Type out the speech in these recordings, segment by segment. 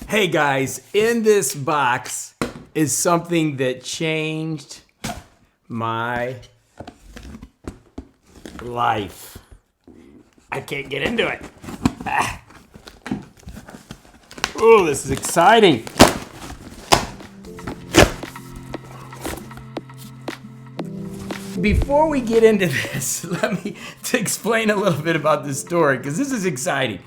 Hey guys, in this box is something that changed my life. I can't get into it. Oh, this is exciting. Before we get into this, let me explain a little bit about this story because this is exciting.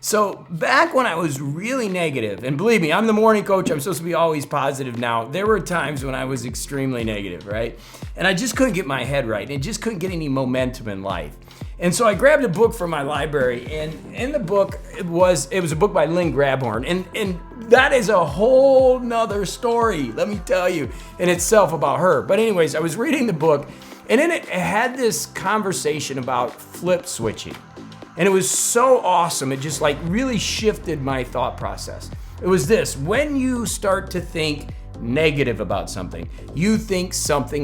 So back when I was really negative, and believe me, I'm the morning coach, I'm supposed to be always positive now. There were times when I was extremely negative, right? And I just couldn't get my head right, and just couldn't get any momentum in life. And so I grabbed a book from my library, and in the book, it was a book by Lynn Grabhorn, and that is a whole nother story, let me tell you, in itself about her. But anyways, I was reading the book, and in it had this conversation about flip switching. And it was so awesome. It just like really shifted my thought process. It was this: when you start to think negative about something, you think something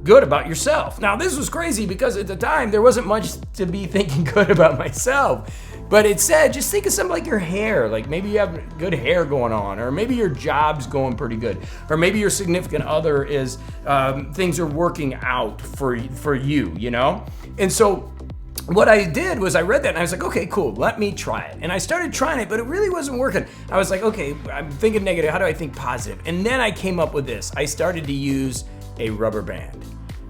good about yourself. Now, this was crazy because at the time there wasn't much to be thinking good about myself. But it said, just think of something like your hair. Like maybe you have good hair going on, or maybe your job's going pretty good, or maybe your significant other is, things are working out for you, you know? And so what I did was I read that and I was like, okay, cool, let me try it. And I started trying it, but it really wasn't working. I was like, okay, I'm thinking negative, how do I think positive? And then I came up with this. I started to use a rubber band.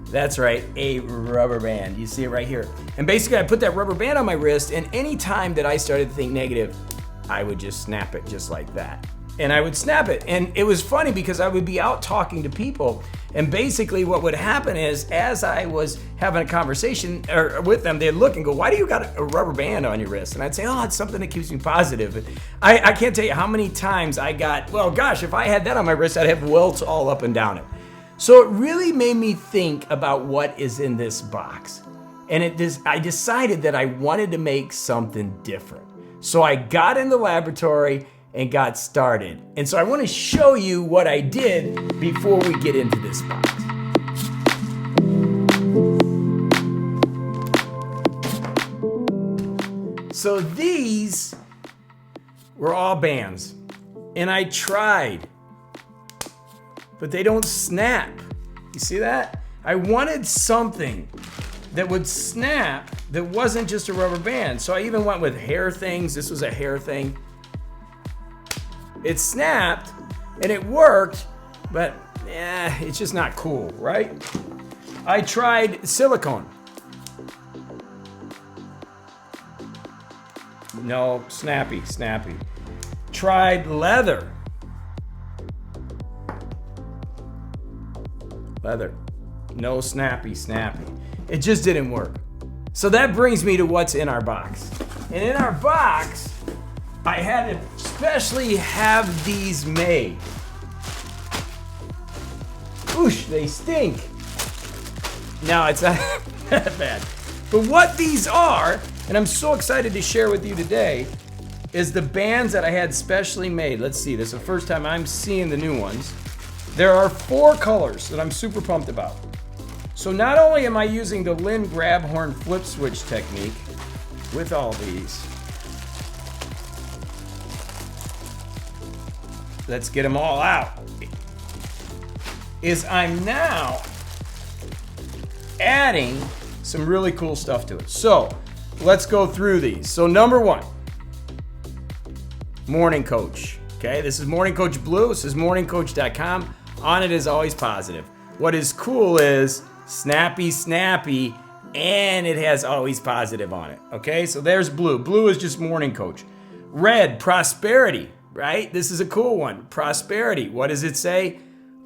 That's right, a rubber band. You see it right here. And basically I put that rubber band on my wrist, and any time that I started to think negative, I would just snap it just like that. And I would snap it. And it was funny because I would be out talking to people, and basically what would happen is, as I was having a conversation with them, they'd look and go, why do you got a rubber band on your wrist? And I'd say, oh, it's something that keeps me positive. I can't tell you how many times I got, well, gosh, if I had that on my wrist, I'd have welts all up and down it. So it really made me think about what is in this box. And I decided that I wanted to make something different. So I got in the laboratory and got started. And so I want to show you what I did before we get into this box. So these were all bands, and I tried, but they don't snap. You see that? I wanted something that would snap that wasn't just a rubber band. So I even went with hair things. This was a hair thing. It snapped and it worked, but it's just not cool, right? I tried silicone. No, snappy. Tried leather. No, snappy. It just didn't work. So that brings me to what's in our box. And in our box, I had to especially have these made. Oosh, they stink. No, it's not that bad. But what these are, and I'm so excited to share with you today, is the bands that I had specially made. Let's see, this is the first time I'm seeing the new ones. There are 4 colors that I'm super pumped about. So not only am I using the Lynn Grabhorn flip switch technique with all these, let's get them all out, is I'm now adding some really cool stuff to it. So let's go through these. So number 1, Morning Coach. Okay, this is Morning Coach Blue. This is morningcoach.com. On it is always positive. What is cool is snappy, and it has always positive on it. Okay, so there's blue. Blue is just Morning Coach. Red, prosperity, right? This is a cool one. Prosperity. What does it say?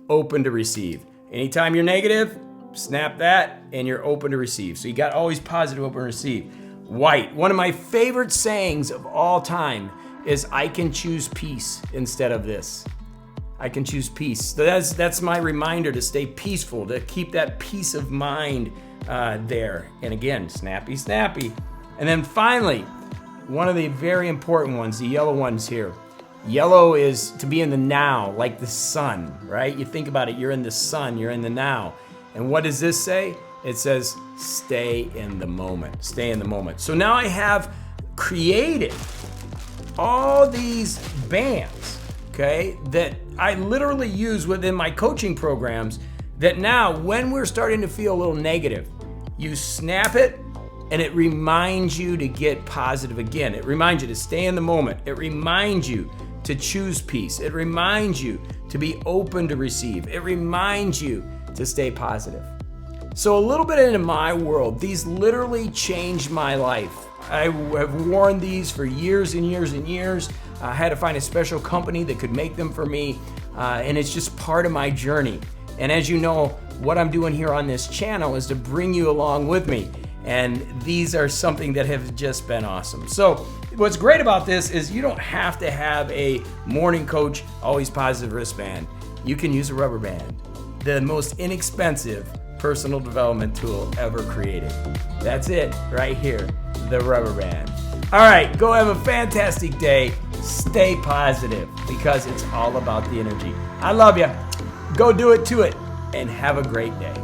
Open to receive. Anytime you're negative, snap that, and you're open to receive. So you got always positive, open to receive. White. One of my favorite sayings of all time is, I can choose peace instead of this. I can choose peace. So that's my reminder to stay peaceful, to keep that peace of mind there. And again, snappy. And then finally, one of the very important ones, the yellow ones here. Yellow is to be in the now, like the sun, right? You think about it, you're in the sun, you're in the now. And what does this say? It says, stay in the moment. Stay in the moment. So now I have created all these bands okay, that I literally use within my coaching programs, that now when we're starting to feel a little negative, you snap it and it reminds you to get positive again. It reminds you to stay in the moment. It reminds you to choose peace. It reminds you to be open to receive. It reminds you to stay positive. So a little bit into my world, these literally changed my life. I have worn these for years and years and years. I had to find a special company that could make them for me, and it's just part of my journey. And as you know, what I'm doing here on this channel is to bring you along with me. And these are something that have just been awesome. So what's great about this is you don't have to have a Morning Coach Always Positive wristband. You can use a rubber band, the most inexpensive personal development tool ever created. That's it right here, the rubber band. All right, go have a fantastic day. Stay positive because it's all about the energy. I love you. Go do it to it and have a great day.